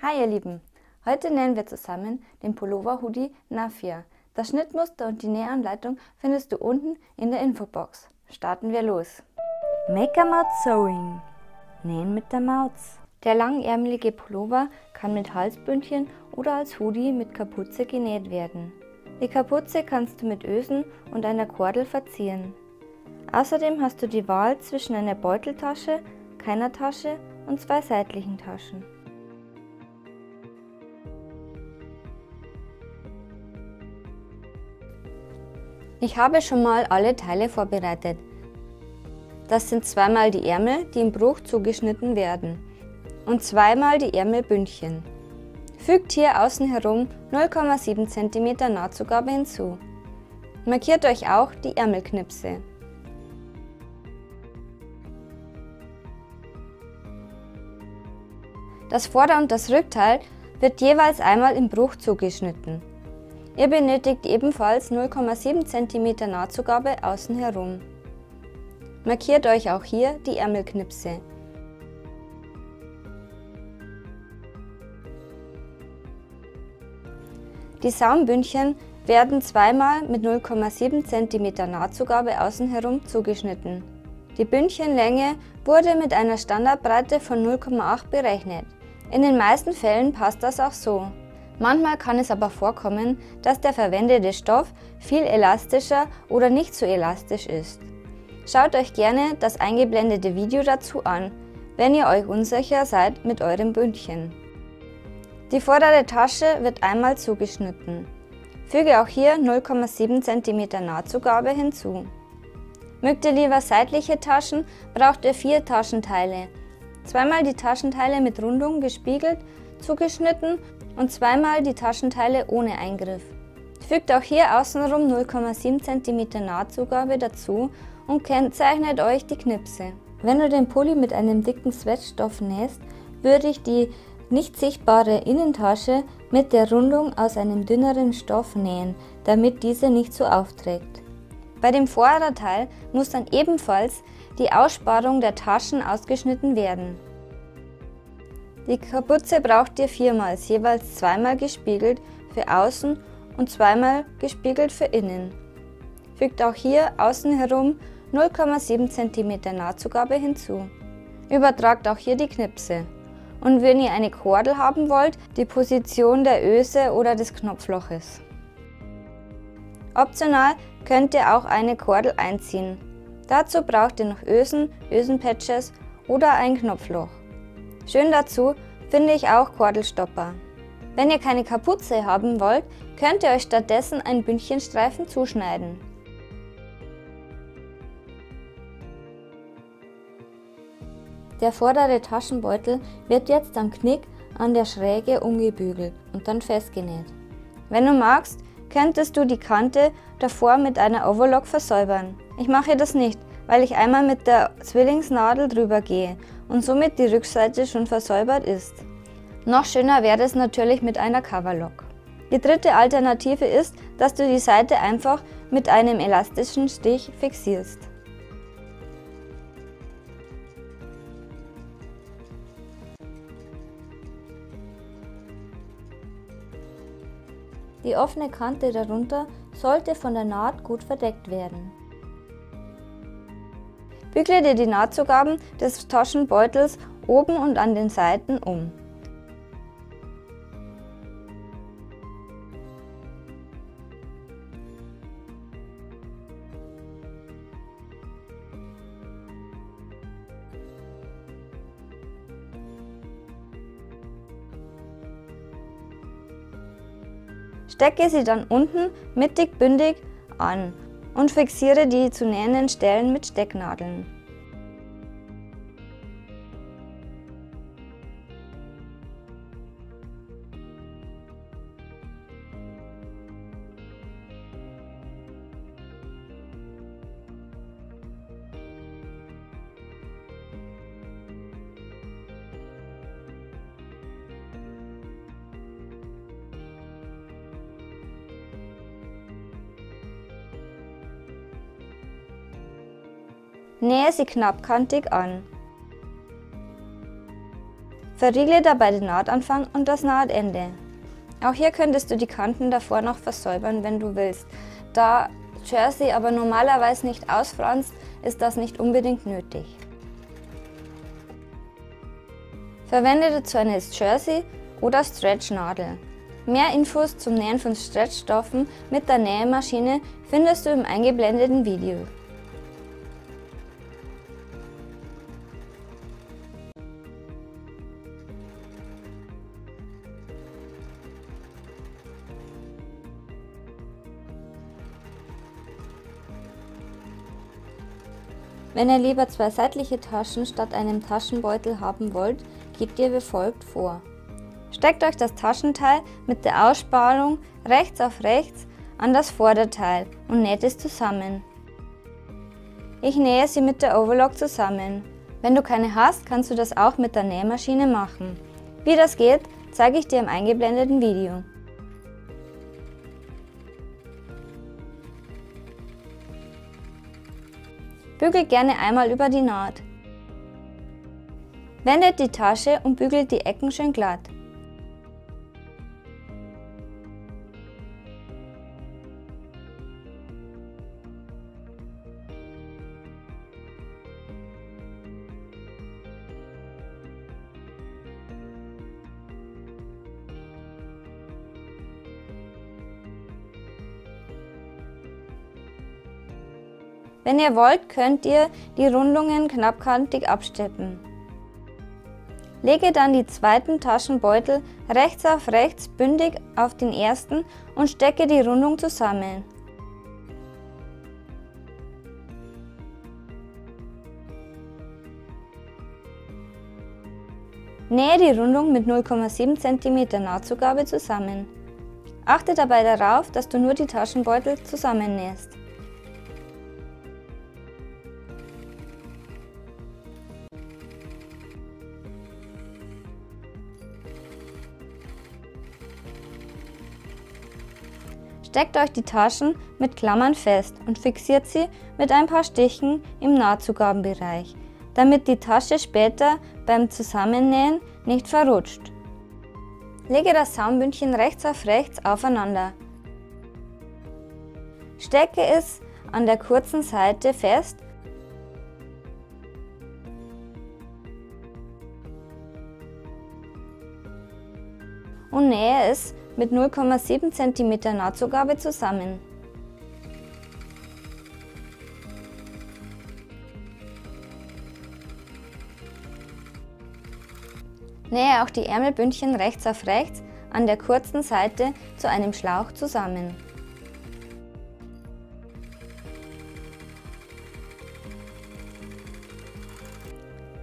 Hi ihr Lieben, heute nähen wir zusammen den Pullover Hoodie Nafia. Das Schnittmuster und die Nähanleitung findest du unten in der Infobox. Starten wir los. Make a Mouth Sewing. Nähen mit der Maus. Der langärmelige Pullover kann mit Halsbündchen oder als Hoodie mit Kapuze genäht werden. Die Kapuze kannst du mit Ösen und einer Kordel verzieren. Außerdem hast du die Wahl zwischen einer Beuteltasche, keiner Tasche und zwei seitlichen Taschen. Ich habe schon mal alle Teile vorbereitet. Das sind zweimal die Ärmel, die im Bruch zugeschnitten werden, und zweimal die Ärmelbündchen. Fügt hier außen herum 0,7 cm Nahtzugabe hinzu. Markiert euch auch die Ärmelknipse. Das Vorder- und das Rückteil wird jeweils einmal im Bruch zugeschnitten. Ihr benötigt ebenfalls 0,7 cm Nahtzugabe außen herum. Markiert euch auch hier die Ärmelknipse. Die Saumbündchen werden zweimal mit 0,7 cm Nahtzugabe außen herum zugeschnitten. Die Bündchenlänge wurde mit einer Standardbreite von 0,8 berechnet. In den meisten Fällen passt das auch so. Manchmal kann es aber vorkommen, dass der verwendete Stoff viel elastischer oder nicht so elastisch ist. Schaut euch gerne das eingeblendete Video dazu an, wenn ihr euch unsicher seid mit eurem Bündchen. Die vordere Tasche wird einmal zugeschnitten. Füge auch hier 0,7 cm Nahtzugabe hinzu. Mögt ihr lieber seitliche Taschen, braucht ihr 4 Taschenteile. Zweimal die Taschenteile mit Rundung gespiegelt, zugeschnitten und zweimal die Taschenteile ohne Eingriff. Fügt auch hier außenrum 0,7 cm Nahtzugabe dazu und kennzeichnet euch die Knipse. Wenn du den Pulli mit einem dicken Sweatstoff nähst, würde ich die nicht sichtbare Innentasche mit der Rundung aus einem dünneren Stoff nähen, damit diese nicht so aufträgt. Bei dem Vorderteil muss dann ebenfalls die Aussparung der Taschen ausgeschnitten werden. Die Kapuze braucht ihr viermals, jeweils zweimal gespiegelt für außen und zweimal gespiegelt für innen. Fügt auch hier außen herum 0,7 cm Nahtzugabe hinzu. Übertragt auch hier die Knipse. Und wenn ihr eine Kordel haben wollt, die Position der Öse oder des Knopfloches. Optional könnt ihr auch eine Kordel einziehen. Dazu braucht ihr noch Ösen, Ösenpatches oder ein Knopfloch. Schön dazu finde ich auch Kordelstopper. Wenn ihr keine Kapuze haben wollt, könnt ihr euch stattdessen einen Bündchenstreifen zuschneiden. Der vordere Taschenbeutel wird jetzt am Knick an der Schräge umgebügelt und dann festgenäht. Wenn du magst, könntest du die Kante davor mit einer Overlock versäubern. Ich mache das nicht, weil ich einmal mit der Zwillingsnadel drüber gehe und somit die Rückseite schon versäubert ist. Noch schöner wäre es natürlich mit einer Coverlock. Die dritte Alternative ist, dass du die Seite einfach mit einem elastischen Stich fixierst. Die offene Kante darunter sollte von der Naht gut verdeckt werden. Bügle dir die Nahtzugaben des Taschenbeutels oben und an den Seiten um. Stecke sie dann unten mittig bündig an und fixiere die zu nähenden Stellen mit Stecknadeln. Nähe sie knappkantig an. Verriegle dabei den Nahtanfang und das Nahtende. Auch hier könntest du die Kanten davor noch versäubern, wenn du willst. Da Jersey aber normalerweise nicht ausfranst, ist das nicht unbedingt nötig. Verwende dazu eine Jersey oder Stretch-Nadel. Mehr Infos zum Nähen von Stretchstoffen mit der Nähmaschine findest du im eingeblendeten Video. Wenn ihr lieber zwei seitliche Taschen statt einem Taschenbeutel haben wollt, geht ihr wie folgt vor. Steckt euch das Taschenteil mit der Aussparung rechts auf rechts an das Vorderteil und näht es zusammen. Ich nähe sie mit der Overlock zusammen. Wenn du keine hast, kannst du das auch mit der Nähmaschine machen. Wie das geht, zeige ich dir im eingeblendeten Video. Bügelt gerne einmal über die Naht. Wendet die Tasche und bügelt die Ecken schön glatt. Wenn ihr wollt, könnt ihr die Rundungen knappkantig absteppen. Lege dann die zweiten Taschenbeutel rechts auf rechts bündig auf den ersten und stecke die Rundung zusammen. Nähe die Rundung mit 0,7 cm Nahtzugabe zusammen. Achte dabei darauf, dass du nur die Taschenbeutel zusammennähst. Steckt euch die Taschen mit Klammern fest und fixiert sie mit ein paar Stichen im Nahtzugabenbereich, damit die Tasche später beim Zusammennähen nicht verrutscht. Lege das Saumbündchen rechts auf rechts aufeinander. Stecke es an der kurzen Seite fest und nähe es mit 0,7 cm Nahtzugabe zusammen. Nähe auch die Ärmelbündchen rechts auf rechts an der kurzen Seite zu einem Schlauch zusammen.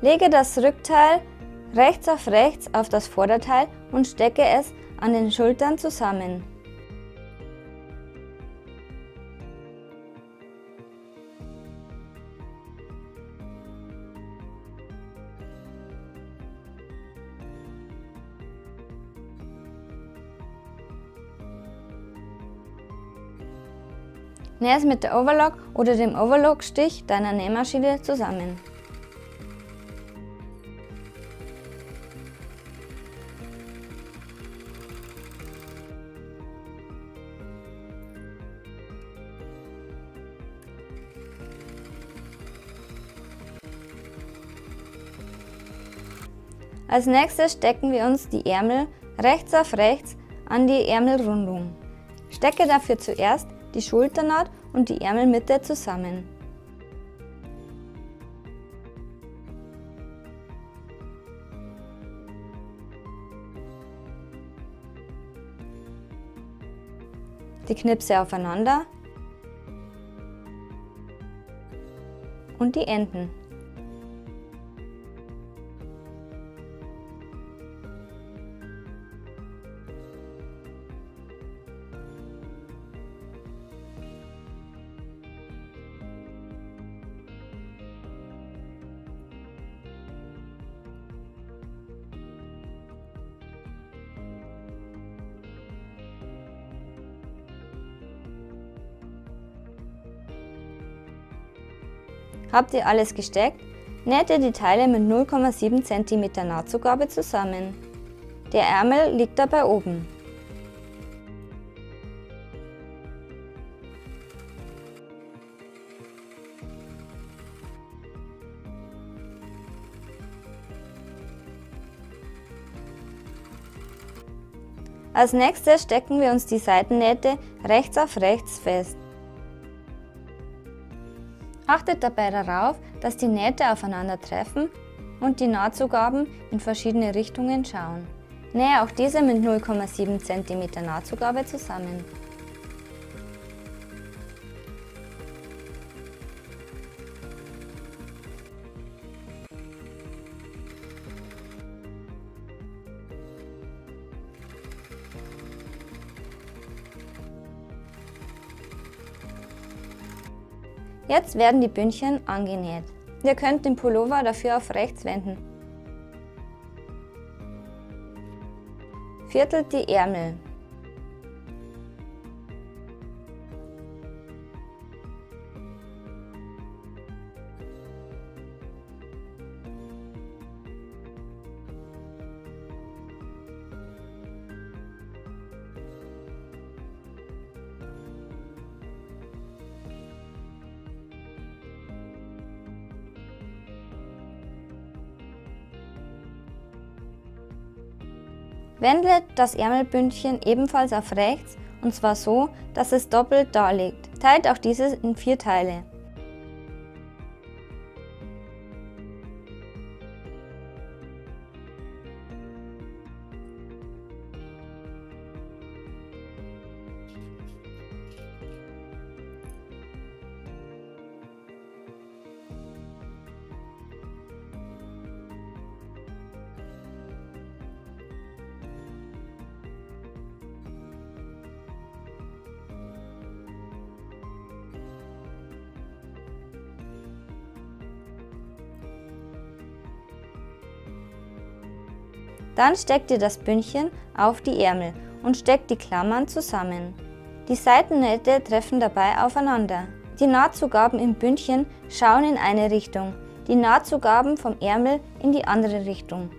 Lege das Rückteil rechts auf das Vorderteil und stecke es an den Schultern zusammen. Nähe es mit der Overlock oder dem Overlock-Stich deiner Nähmaschine zusammen. Als nächstes stecken wir uns die Ärmel rechts auf rechts an die Ärmelrundung. Stecke dafür zuerst die Schulternaht und die Ärmelmitte zusammen. Die Knipse aufeinander und die Enden. Habt ihr alles gesteckt? Nähte die Teile mit 0,7 cm Nahtzugabe zusammen. Der Ärmel liegt dabei oben. Als nächstes stecken wir uns die Seitennähte rechts auf rechts fest. Achtet dabei darauf, dass die Nähte aufeinander treffen und die Nahtzugaben in verschiedene Richtungen schauen. Nähe auch diese mit 0,7 cm Nahtzugabe zusammen. Jetzt werden die Bündchen angenäht. Ihr könnt den Pullover dafür auf rechts wenden. Viertelt die Ärmel. Wendet das Ärmelbündchen ebenfalls auf rechts, und zwar so, dass es doppelt daliegt. Teilt auch dieses in 4 Teile. Dann steckt ihr das Bündchen auf die Ärmel und steckt die Klammern zusammen. Die Seitennähte treffen dabei aufeinander. Die Nahtzugaben im Bündchen schauen in eine Richtung, die Nahtzugaben vom Ärmel in die andere Richtung.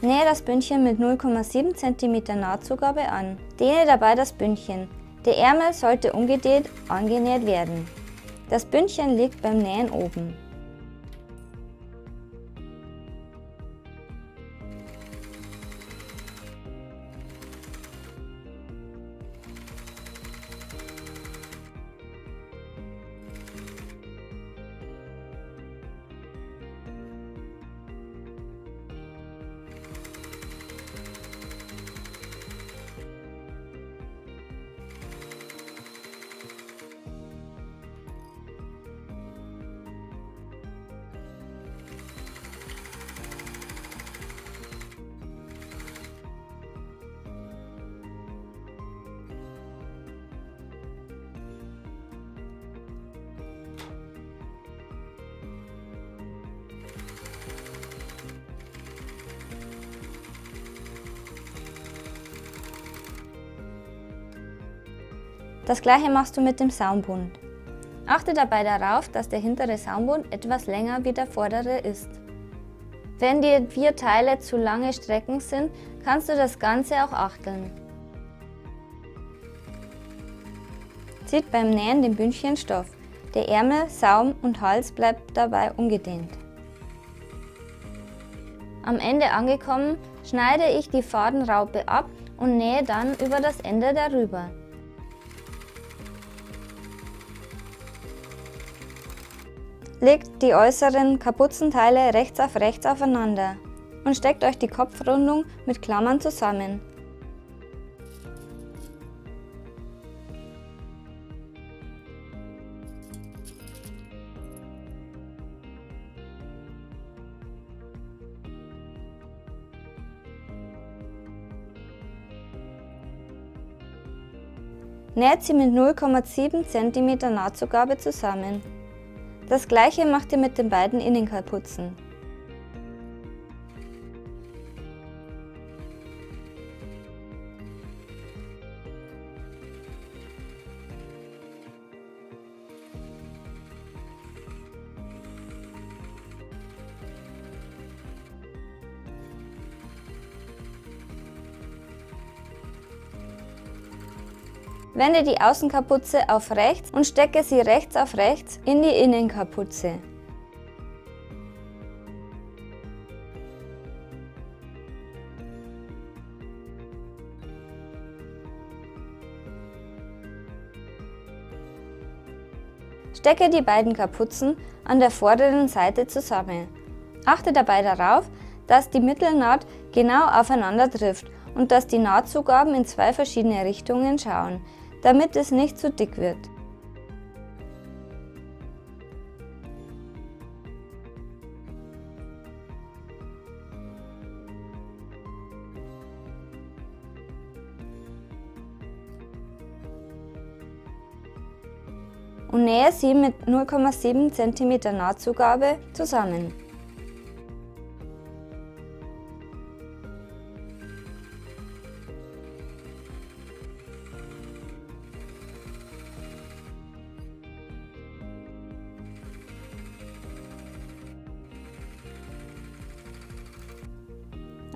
Nähe das Bündchen mit 0,7 cm Nahtzugabe an. Dehne dabei das Bündchen. Der Ärmel sollte ungedehnt angenäht werden. Das Bündchen liegt beim Nähen oben. Das gleiche machst du mit dem Saumbund. Achte dabei darauf, dass der hintere Saumbund etwas länger wie der vordere ist. Wenn dir 4 Teile zu lange Strecken sind, kannst du das Ganze auch achteln. Zieht beim Nähen dem Bündchen Stoff. Der Ärmel, Saum und Hals bleibt dabei ungedehnt. Am Ende angekommen, schneide ich die Fadenraupe ab und nähe dann über das Ende darüber. Legt die äußeren Kapuzenteile rechts auf rechts aufeinander und steckt euch die Kopfrundung mit Klammern zusammen. Näht sie mit 0,7 cm Nahtzugabe zusammen. Das gleiche macht ihr mit den beiden Innenkapuzen. Wende die Außenkapuze auf rechts und stecke sie rechts auf rechts in die Innenkapuze. Stecke die beiden Kapuzen an der vorderen Seite zusammen. Achte dabei darauf, dass die Mittelnaht genau aufeinander trifft und dass die Nahtzugaben in zwei verschiedene Richtungen schauen, damit es nicht zu dick wird. Und nähe sie mit 0,7 cm Nahtzugabe zusammen.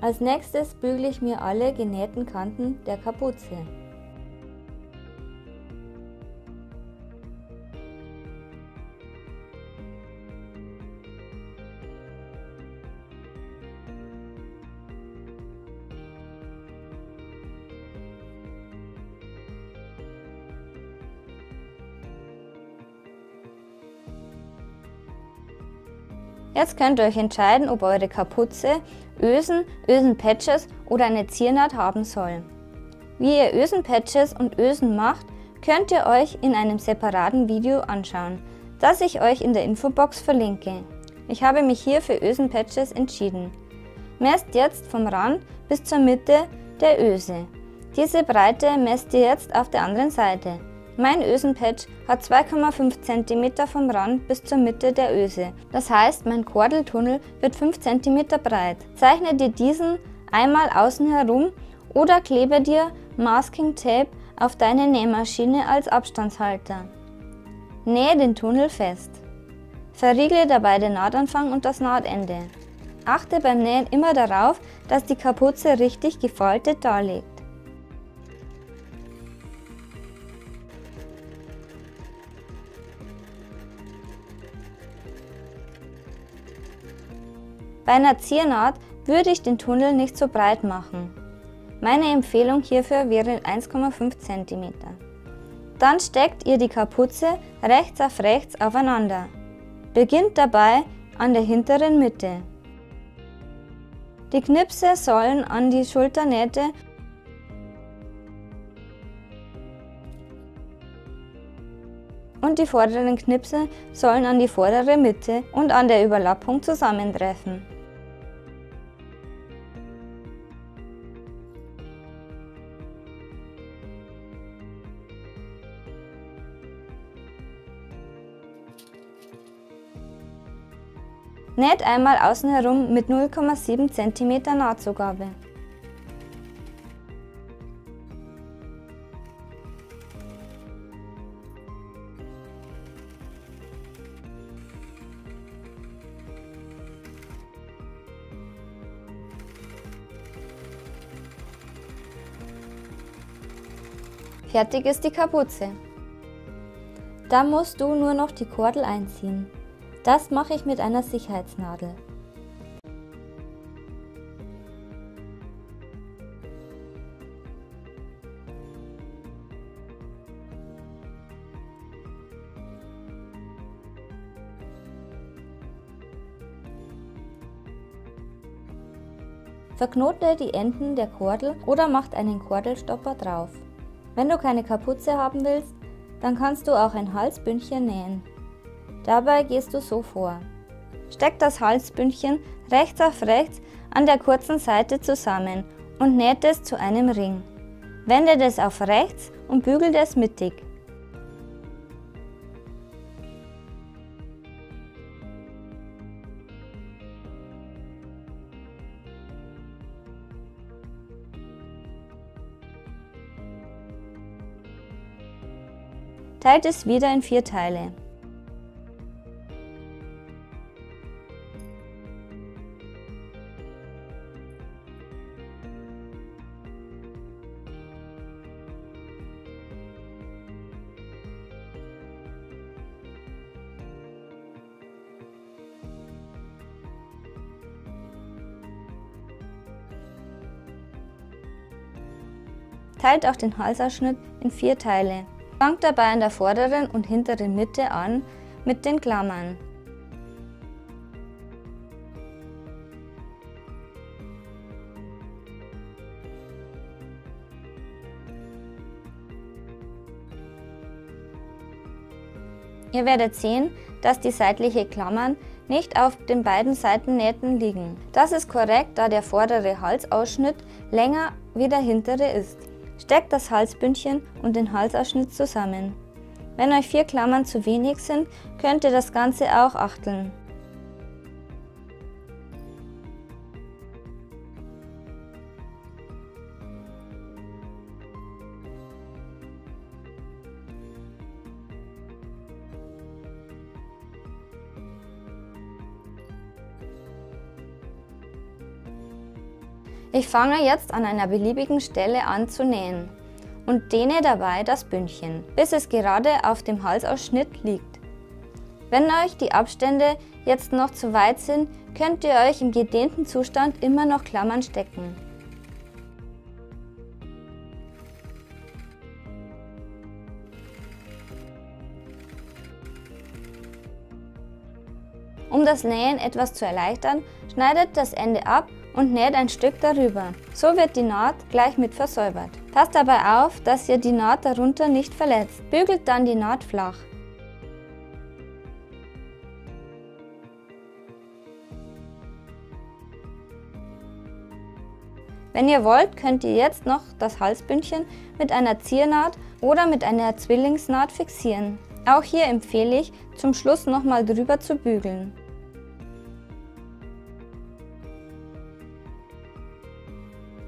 Als nächstes bügle ich mir alle genähten Kanten der Kapuze. Jetzt könnt ihr euch entscheiden, ob eure Kapuze Ösen, Ösen-Patches oder eine Ziernaht haben soll. Wie ihr Ösen-Patches und Ösen macht, könnt ihr euch in einem separaten Video anschauen, das ich euch in der Infobox verlinke. Ich habe mich hier für Ösen-Patches entschieden. Messt jetzt vom Rand bis zur Mitte der Öse. Diese Breite messt ihr jetzt auf der anderen Seite. Mein Ösenpatch hat 2,5 cm vom Rand bis zur Mitte der Öse. Das heißt, mein Kordeltunnel wird 5 cm breit. Zeichne dir diesen einmal außen herum oder klebe dir Masking Tape auf deine Nähmaschine als Abstandshalter. Nähe den Tunnel fest. Verriegle dabei den Nahtanfang und das Nahtende. Achte beim Nähen immer darauf, dass die Kapuze richtig gefaltet darliegt. Bei einer Ziernaht würde ich den Tunnel nicht so breit machen. Meine Empfehlung hierfür wäre 1,5 cm. Dann steckt ihr die Kapuze rechts auf rechts aufeinander. Beginnt dabei an der hinteren Mitte. Die Knipse sollen an die Schulternähte und die vorderen Knipse sollen an die vordere Mitte und an der Überlappung zusammentreffen. Näht einmal außen herum mit 0,7 cm Nahtzugabe. Fertig ist die Kapuze. Da musst du nur noch die Kordel einziehen. Das mache ich mit einer Sicherheitsnadel. Verknote die Enden der Kordel oder macht einen Kordelstopper drauf. Wenn du keine Kapuze haben willst, dann kannst du auch ein Halsbündchen nähen. Dabei gehst du so vor. Steck das Halsbündchen rechts auf rechts an der kurzen Seite zusammen und näht es zu einem Ring. Wende es auf rechts und bügele es mittig. Teilt es wieder in 4 Teile. Teilt auch den Halsausschnitt in 4 Teile. Fangt dabei an der vorderen und hinteren Mitte an mit den Klammern. Ihr werdet sehen, dass die seitlichen Klammern nicht auf den beiden Seitennähten liegen. Das ist korrekt, da der vordere Halsausschnitt länger wie der hintere ist. Steckt das Halsbündchen und den Halsausschnitt zusammen. Wenn euch 4 Klammern zu wenig sind, könnt ihr das Ganze auch achteln. Ich fange jetzt an einer beliebigen Stelle an zu nähen und dehne dabei das Bündchen, bis es gerade auf dem Halsausschnitt liegt. Wenn euch die Abstände jetzt noch zu weit sind, könnt ihr euch im gedehnten Zustand immer noch Klammern stecken. Um das Nähen etwas zu erleichtern, schneidet das Ende ab und näht ein Stück darüber. So wird die Naht gleich mit versäubert. Passt dabei auf, dass ihr die Naht darunter nicht verletzt. Bügelt dann die Naht flach. Wenn ihr wollt, könnt ihr jetzt noch das Halsbündchen mit einer Ziernaht oder mit einer Zwillingsnaht fixieren. Auch hier empfehle ich, zum Schluss nochmal drüber zu bügeln.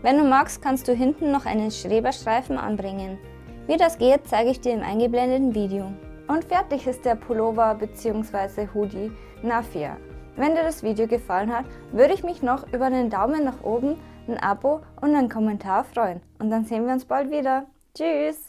Wenn du magst, kannst du hinten noch einen Schreberstreifen anbringen. Wie das geht, zeige ich dir im eingeblendeten Video. Und fertig ist der Pullover bzw. Hoodie Nafia. Wenn dir das Video gefallen hat, würde ich mich noch über einen Daumen nach oben, ein Abo und einen Kommentar freuen. Und dann sehen wir uns bald wieder. Tschüss!